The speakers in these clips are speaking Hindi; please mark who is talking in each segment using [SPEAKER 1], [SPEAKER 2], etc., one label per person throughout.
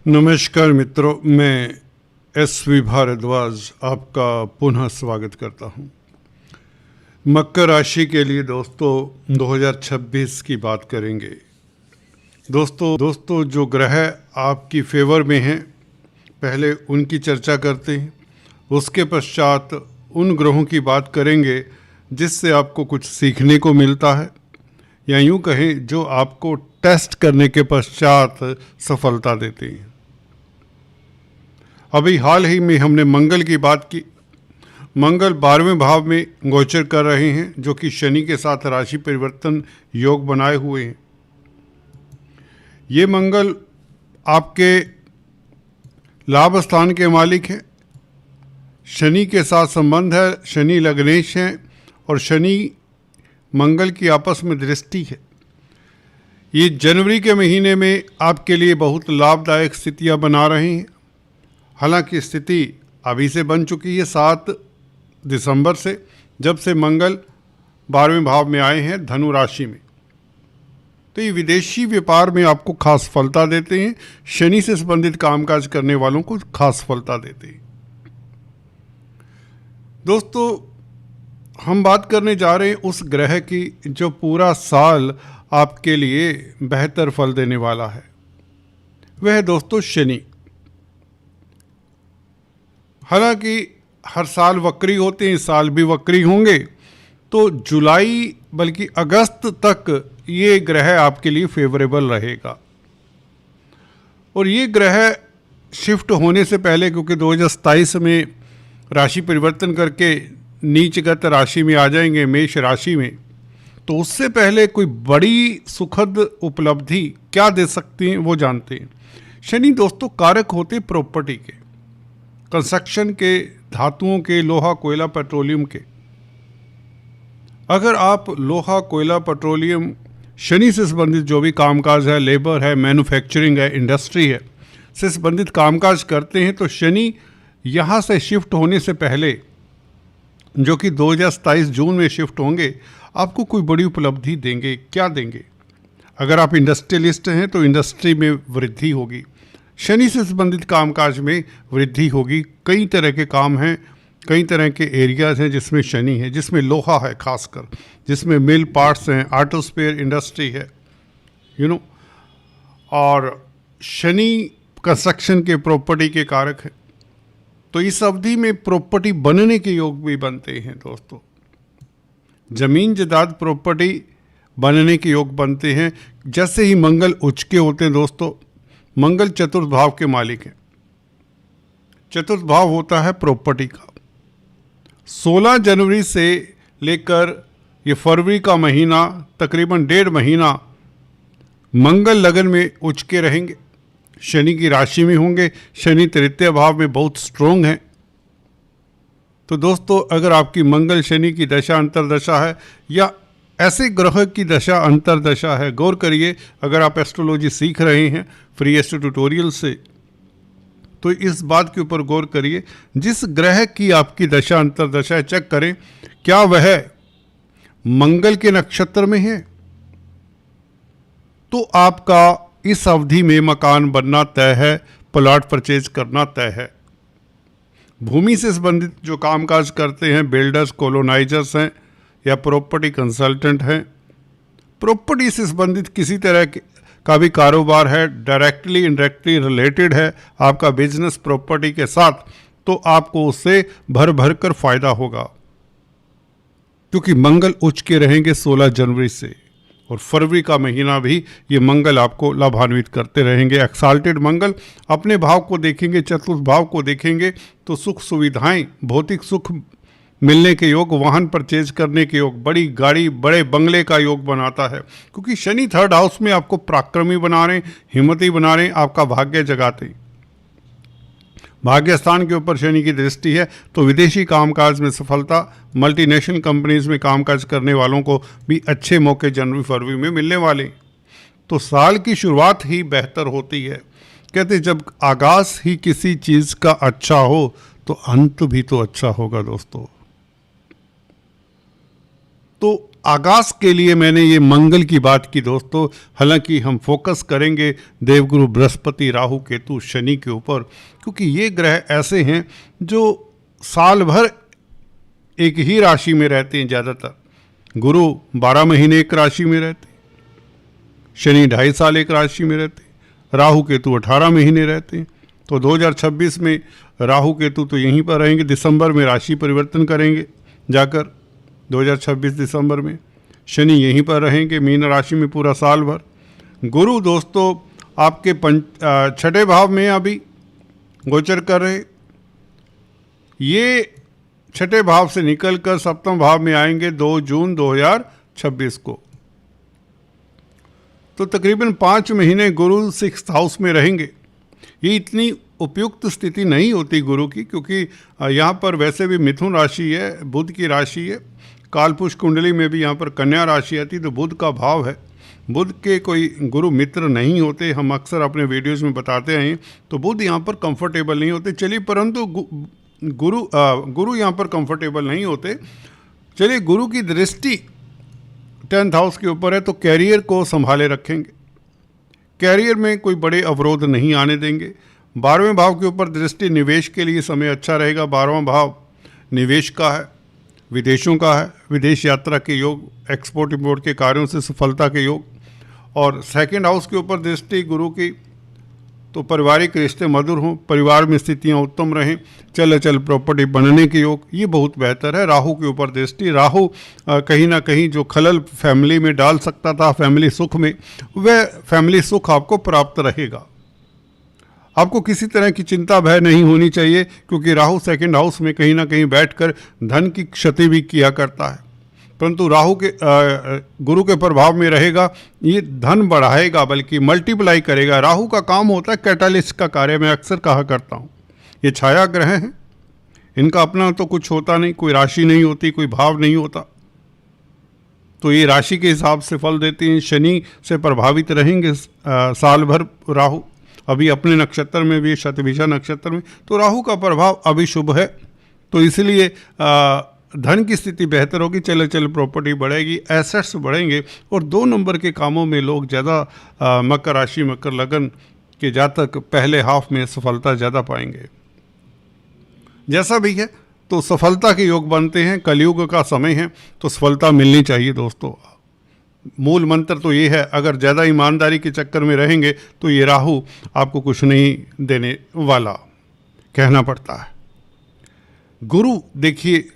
[SPEAKER 1] नमस्कार मित्रों, मैं एस.वी. भारद्वाज आपका पुनः स्वागत करता हूं। मकर राशि के लिए दोस्तों 2026 की बात करेंगे। दोस्तों जो ग्रह आपकी फेवर में हैं, पहले उनकी चर्चा करते हैं। उसके पश्चात उन ग्रहों की बात करेंगे जिससे आपको कुछ सीखने को मिलता है, या यूं कहें जो आपको टेस्ट करने के पश्चात सफलता देते हैं। अभी हाल ही में हमने मंगल की बात की। मंगल 12वें भाव में गोचर कर रहे हैं, जो कि शनि के साथ राशि परिवर्तन योग बनाए हुए हैं। ये मंगल आपके लाभ स्थान के मालिक हैं, शनि के साथ संबंध है, शनि लग्नेश हैं और शनि मंगल की आपस में दृष्टि है। ये जनवरी के महीने में आपके लिए बहुत लाभदायक स्थितियां बना रहे हैं। हालांकि स्थिति अभी से बन चुकी है 7 दिसंबर से, जब से मंगल 12वें भाव में आए हैं धनु राशि में। तो ये विदेशी व्यापार में आपको खास फलता देते हैं। शनि से संबंधित कामकाज करने वालों को खास फलता देते हैं। दोस्तों, हम बात करने जा रहे हैं उस ग्रह की जो पूरा साल आपके लिए बेहतर फल देने वाला है। वह है दोस्तों शनि। हालांकि हर साल वक्री होते हैं, इस साल भी वक्री होंगे। तो जुलाई बल्कि अगस्त तक ये ग्रह आपके लिए फेवरेबल रहेगा। और ये ग्रह शिफ्ट होने से पहले, क्योंकि 2027 में राशि परिवर्तन करके नीचगत राशि में आ जाएंगे, मेष राशि में, तो उससे पहले कोई बड़ी सुखद उपलब्धि क्या दे सकते हैं वो जानते हैं। शनि दोस्तों कारक होते प्रॉपर्टी के, कंस्ट्रक्शन के, धातुओं के, लोहा कोयला पेट्रोलियम के। अगर आप लोहा कोयला पेट्रोलियम शनि से संबंधित जो भी कामकाज है, लेबर है, मैन्युफैक्चरिंग है, इंडस्ट्री है, से संबंधित कामकाज करते हैं, तो शनि यहाँ से शिफ्ट होने से पहले, जो कि 2027 जून में शिफ्ट होंगे, आपको कोई बड़ी उपलब्धि देंगे। क्या देंगे? अगर आप इंडस्ट्रियलिस्ट हैं तो इंडस्ट्री में वृद्धि होगी, शनि से संबंधित कामकाज में वृद्धि होगी। कई तरह के काम हैं, कई तरह के एरियाज हैं जिसमें शनि है, जिसमें लोहा है खासकर, जिसमें मिल पार्ट्स हैं, ऑटो स्पेयर इंडस्ट्री है, और शनि कंस्ट्रक्शन के प्रॉपर्टी के कारक है। तो इस अवधि में प्रॉपर्टी बनने के योग भी बनते हैं दोस्तों। जमीन जायदाद प्रॉपर्टी बनने के योग बनते हैं। जैसे ही मंगल उच्च के होते हैं दोस्तों, मंगल चतुर्थ भाव के मालिक हैं। चतुर्थ भाव होता है प्रॉपर्टी का। 16 जनवरी से लेकर ये फरवरी का महीना, तकरीबन 1.5 महीना मंगल लगन में उच्च के रहेंगे, शनि की राशि में होंगे। शनि तृतीय भाव में बहुत स्ट्रोंग है। तो दोस्तों, अगर आपकी मंगल शनि की दशा अंतरदशा है, या ऐसे ग्रह की दशा अंतरदशा है, गौर करिए। अगर आप एस्ट्रोलॉजी सीख रहे हैं फ्री एस्ट्रो ट्यूटोरियल से, तो इस बात के ऊपर गौर करिए। जिस ग्रह की आपकी दशा अंतरदशा है, चेक करें क्या वह मंगल के नक्षत्र में है, तो आपका इस अवधि में मकान बनना तय है, प्लॉट परचेज करना तय है। भूमि से संबंधित जो कामकाज करते हैं, बिल्डर्स, कॉलोनाइजर्स हैं, या प्रॉपर्टी कंसल्टेंट हैं, प्रॉपर्टी से संबंधित किसी तरह का भी कारोबार है, डायरेक्टली इनडायरेक्टली रिलेटेड है आपका बिजनेस प्रॉपर्टी के साथ, तो आपको उससे भर भर कर फायदा होगा। क्योंकि मंगल उच्च के रहेंगे 16 जनवरी से, और फरवरी का महीना भी ये मंगल आपको लाभान्वित करते रहेंगे। एक्साल्टेड मंगल अपने भाव को देखेंगे, चतुर्थ भाव को देखेंगे, तो सुख सुविधाएं, भौतिक सुख मिलने के योग, वाहन परचेज करने के योग, बड़ी गाड़ी, बड़े बंगले का योग बनाता है। क्योंकि शनि 3rd हाउस में आपको पराक्रमी बना रहे हैं, हिम्मती बना रहे हैं, आपका भाग्य जगाते हैं। भाग्य स्थान के ऊपर शनि की दृष्टि है, तो विदेशी कामकाज में सफलता, मल्टीनेशनल कंपनीज में कामकाज करने वालों को भी अच्छे मौके जनवरी फरवरी में मिलने वाले। तो साल की शुरुआत ही बेहतर होती है। कहते जब आगाज ही किसी चीज़ का अच्छा हो, तो अंत भी तो अच्छा होगा दोस्तों। तो आगाज के लिए मैंने ये मंगल की बात की दोस्तों। हालांकि हम फोकस करेंगे देवगुरु बृहस्पति, राहु, केतु, शनि के ऊपर, क्योंकि ये ग्रह ऐसे हैं जो साल भर एक ही राशि में रहते हैं। ज़्यादातर गुरु 12 महीने एक राशि में रहते हैं, शनि 2.5 साल एक राशि में रहते हैं, राहु केतु 18 महीने रहते हैं। तो 2026 में राहु केतु तो यहीं पर रहेंगे, दिसंबर में राशि परिवर्तन करेंगे जाकर 2026 दिसंबर में। शनि यहीं पर रहेंगे मीन राशि में पूरा साल भर। गुरु दोस्तों आपके 6ठे भाव में अभी गोचर कर रहे, ये 6ठे भाव से निकलकर 7वें भाव में आएंगे 2 जून 2026 को। तो तकरीबन 5 महीने गुरु 6th हाउस में रहेंगे। ये इतनी उपयुक्त स्थिति नहीं होती गुरु की, क्योंकि यहाँ पर वैसे भी मिथुन राशि है, बुध की राशि है। कालपुरुष कुंडली में भी यहाँ पर कन्या राशि आती, तो बुध का भाव है। बुध के कोई गुरु मित्र नहीं होते, हम अक्सर अपने वीडियोस में बताते हैं। तो बुध यहाँ पर कंफर्टेबल नहीं होते। चलिए, परंतु गुरु यहाँ पर कंफर्टेबल नहीं होते। चलिए, गुरु की दृष्टि 10th हाउस के ऊपर है, तो कैरियर को संभाले रखेंगे, कैरियर में कोई बड़े अवरोध नहीं आने देंगे। 12वें भाव के ऊपर दृष्टि, निवेश के लिए समय अच्छा रहेगा। 12वां भाव निवेश का है, विदेशों का है, विदेश यात्रा के योग, एक्सपोर्ट इंपोर्ट के कार्यों से सफलता के योग। और 2nd हाउस के ऊपर दृष्टि गुरु की, तो पारिवारिक रिश्ते मधुर हों, परिवार में स्थितियां उत्तम रहें, चल अचल प्रॉपर्टी बनने के योग, ये बहुत बेहतर है। राहु के ऊपर दृष्टि, राहु कहीं ना कहीं जो खलल फैमिली में डाल सकता था, फैमिली सुख में, वह फैमिली सुख आपको प्राप्त रहेगा। आपको किसी तरह की चिंता भय नहीं होनी चाहिए, क्योंकि राहु 2nd हाउस में कहीं ना कहीं बैठकर धन की क्षति भी किया करता है। परंतु राहु के गुरु के प्रभाव में रहेगा, ये धन बढ़ाएगा, बल्कि मल्टीप्लाई करेगा। राहु का काम होता है कैटालिस्ट का कार्य, मैं अक्सर कहा करता हूँ। ये छाया ग्रह हैं, इनका अपना तो कुछ होता नहीं, कोई राशि नहीं होती, कोई भाव नहीं होता, तो ये राशि के हिसाब से फल देते हैं। शनि से प्रभावित रहेंगे साल भर राहु, अभी अपने नक्षत्र में भी, शतभिषा नक्षत्र में, तो राहु का प्रभाव अभी शुभ है। तो इसलिए धन की स्थिति बेहतर होगी, चल चल प्रॉपर्टी बढ़ेगी, एसेट्स बढ़ेंगे। और 2 नंबर के कामों में लोग ज़्यादा, मकर राशि, मकर लगन के जातक पहले हाफ में सफलता ज़्यादा पाएंगे। जैसा भी है, तो सफलता के योग बनते हैं। कलयुग का समय है, तो सफलता मिलनी चाहिए दोस्तों। मूल मंत्र तो ये है, अगर ज़्यादा ईमानदारी के चक्कर में रहेंगे तो ये राहु आपको कुछ नहीं देने वाला, कहना पड़ता है। गुरु देखिए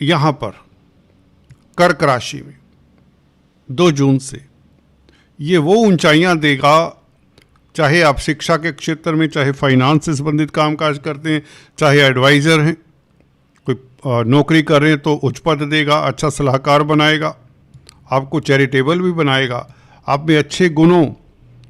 [SPEAKER 1] यहाँ पर कर्क राशि में 2 जून से ये वो ऊंचाइयाँ देगा, चाहे आप शिक्षा के क्षेत्र में, चाहे फाइनेंस से संबंधित कामकाज करते हैं, चाहे एडवाइज़र हैं, कोई नौकरी कर रहे हैं तो उच्च पद देगा, अच्छा सलाहकार बनाएगा, आपको चैरिटेबल भी बनाएगा, आप में अच्छे गुणों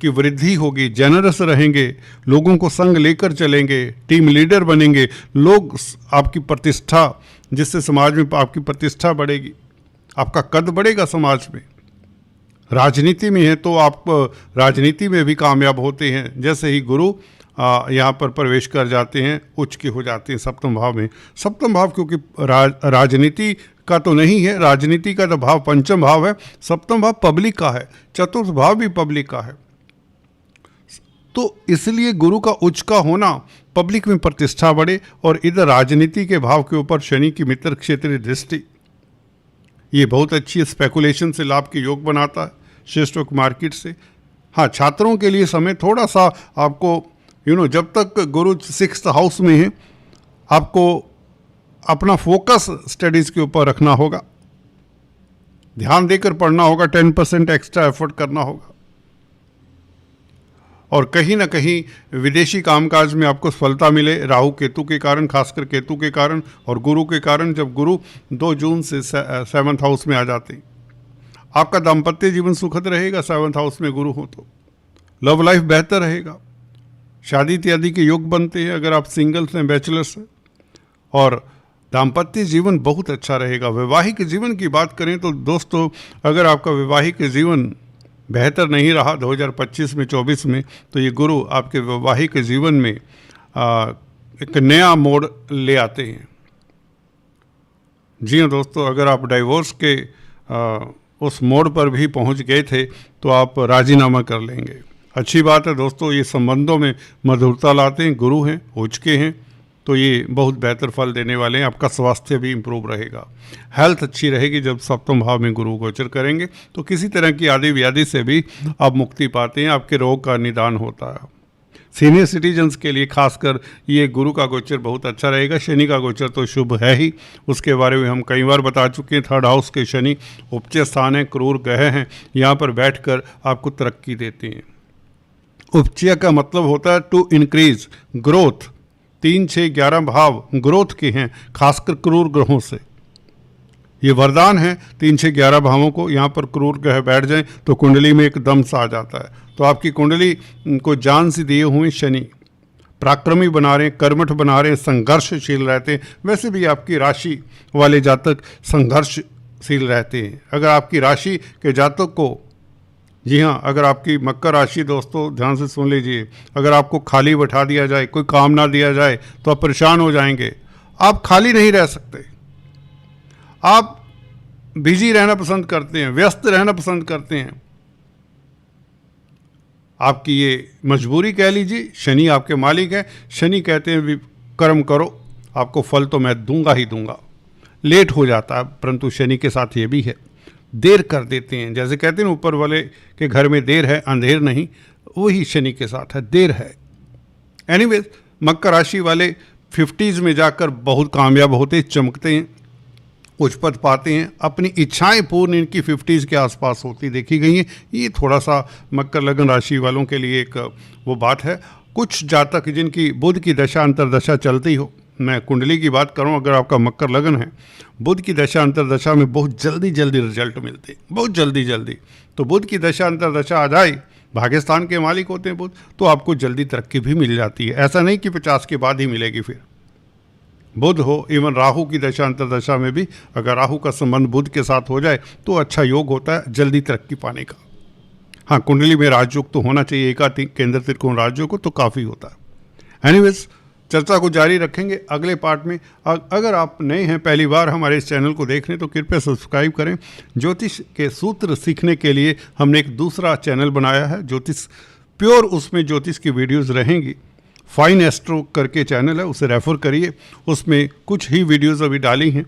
[SPEAKER 1] की वृद्धि होगी, जेनरस रहेंगे, लोगों को संग लेकर चलेंगे, टीम लीडर बनेंगे, लोग आपकी प्रतिष्ठा, जिससे समाज में आपकी प्रतिष्ठा बढ़ेगी, आपका कद बढ़ेगा समाज में। राजनीति में है तो आप राजनीति में भी कामयाब होते हैं। जैसे ही गुरु यहाँ पर प्रवेश कर जाते हैं, उच्च के हो जाते हैं 7वें भाव में। 7वां भाव क्योंकि राजनीति का तो नहीं है, राजनीति का तो भाव 5वां भाव है, 7वां भाव पब्लिक का है, 4th भाव भी पब्लिक का है। तो इसलिए गुरु का उच्च का होना, पब्लिक में प्रतिष्ठा बढ़े। और इधर राजनीति के भाव के ऊपर शनि की मित्र क्षेत्रीय दृष्टि, ये बहुत अच्छी स्पेकुलेशन से लाभ के योग बनाता है, शेयर स्टॉक मार्केट से। हाँ, छात्रों के लिए समय थोड़ा सा आपको जब तक गुरु 6th हाउस में है, आपको अपना फोकस स्टडीज़ के ऊपर रखना होगा, ध्यान देकर पढ़ना होगा, 10% एक्स्ट्रा एफर्ट करना होगा। और कहीं ना कहीं विदेशी कामकाज में आपको सफलता मिले, राहु केतु के कारण, खासकर केतु के कारण और गुरु के कारण। जब गुरु 2 जून से 7th हाउस में आ जाते हैं, आपका दाम्पत्य जीवन सुखद रहेगा। 7th हाउस में गुरु हो तो लव लाइफ बेहतर रहेगा, शादी इत्यादि के योग बनते हैं अगर आप सिंगल्स हैं, बैचलर्स हैं, और दाम्पत्य जीवन बहुत अच्छा रहेगा। वैवाहिक जीवन की बात करें तो दोस्तों, अगर आपका वैवाहिक जीवन बेहतर नहीं रहा 2025 में, 24 में, तो ये गुरु आपके वैवाहिक जीवन में एक नया मोड़ ले आते हैं, जी हाँ दोस्तों, अगर आप डाइवोर्स के उस मोड़ पर भी पहुंच गए थे तो आप राजीनामा कर लेंगे। अच्छी बात है दोस्तों, ये संबंधों में मधुरता लाते हैं, गुरु हैं, उचके हैं, तो ये बहुत बेहतर फल देने वाले हैं। आपका स्वास्थ्य भी इम्प्रूव रहेगा, हेल्थ अच्छी रहेगी। जब सप्तम भाव में गुरु गोचर करेंगे तो किसी तरह की आदि व्याधि से भी आप मुक्ति पाते हैं, आपके रोग का निदान होता है। सीनियर सिटीजन्स के लिए खासकर ये गुरु का गोचर बहुत अच्छा रहेगा। शनि का गोचर तो शुभ है ही, उसके बारे में हम कई बार बता चुके हैं। थर्ड हाउस के शनि उपच स्थान है, क्रूर ग्रह हैं, यहाँ पर बैठकर आपको तरक्की देते हैं। उपचय का मतलब होता है टू इंक्रीज ग्रोथ। 3, 6, 11 भाव ग्रोथ के हैं, खासकर क्रूर ग्रहों से ये वरदान है। 3, 6, 11 भावों को यहाँ पर क्रूर ग्रह बैठ जाएं तो कुंडली में एकदम सा आ जाता है। तो आपकी कुंडली को जान से दिए हुए शनि पराक्रमी बना रहे हैं, कर्मठ बना रहे हैं, संघर्षशील रहते हैं। वैसे भी आपकी राशि वाले जातक संघर्षशील रहते हैं। अगर आपकी राशि के जातक को, जी हाँ, अगर आपकी मकर राशि दोस्तों ध्यान से सुन लीजिए, अगर आपको खाली बैठा दिया जाए, कोई काम ना दिया जाए तो आप परेशान हो जाएंगे। आप खाली नहीं रह सकते, आप बिजी रहना पसंद करते हैं, व्यस्त रहना पसंद करते हैं। आपकी ये मजबूरी कह लीजिए, शनि आपके मालिक है। शनि कहते हैं भी कर्म करो, आपको फल तो मैं दूंगा ही दूंगा। लेट हो जाता है, परंतु शनि के साथ ये भी है, देर कर देते हैं। जैसे कहते हैं ऊपर वाले के घर में देर है, अंधेर नहीं, वही शनि के साथ है, देर है। एनीवेज, मकर राशि वाले 50s में जाकर बहुत कामयाब होते, चमकते हैं, उच्च पद पाते हैं। अपनी इच्छाएं पूर्ण इनकी 50s के आसपास होती देखी गई हैं। ये थोड़ा सा मकर लगन राशि वालों के लिए एक वो बात है। कुछ जातक जिनकी बुध की दशा अंतरदशा चलती हो, मैं कुंडली की बात करूं, अगर आपका मकर लगन है, बुध की दशा अंतरदशा में बहुत जल्दी रिजल्ट मिलते, बहुत जल्दी। तो बुध की दशा अंतरदशा आ जाए, भाग्यस्थान के मालिक होते हैं बुध, तो आपको जल्दी तरक्की भी मिल जाती है। ऐसा नहीं कि 50 के बाद ही मिलेगी। फिर बुध हो, इवन राहु की दशा अंतरदशा में भी अगर राहु का संबंध बुध के साथ हो जाए तो अच्छा योग होता है जल्दी तरक्की पाने का। हाँ, कुंडली में राजयोग तो होना चाहिए, एका केंद्र त्रिकोण राजयोग को तो काफ़ी होता है। एनीवेज, चर्चा को जारी रखेंगे अगले पार्ट में। अगर आप नए हैं, पहली बार हमारे इस चैनल को देख रहे हैं तो कृपया सब्सक्राइब करें। ज्योतिष के सूत्र सीखने के लिए हमने एक दूसरा चैनल बनाया है, ज्योतिष प्योर, उसमें ज्योतिष की वीडियोस रहेंगी। फाइन एस्ट्रो करके चैनल है, उसे रेफ़र करिए, उसमें कुछ ही वीडियोस अभी डाली हैं।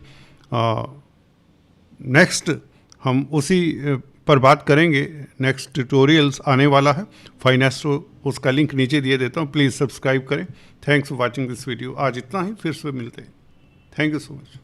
[SPEAKER 1] नेक्स्ट हम उसी पर बात करेंगे, नेक्स्ट ट्यूटोरियल्स आने वाला है। फाइन एस्ट्रो, उसका लिंक नीचे दिए देता हूँ, प्लीज़ सब्सक्राइब करें। Thanks for watching this video. आज इतना ही, फिर से मिलते हैं। Thank you so much.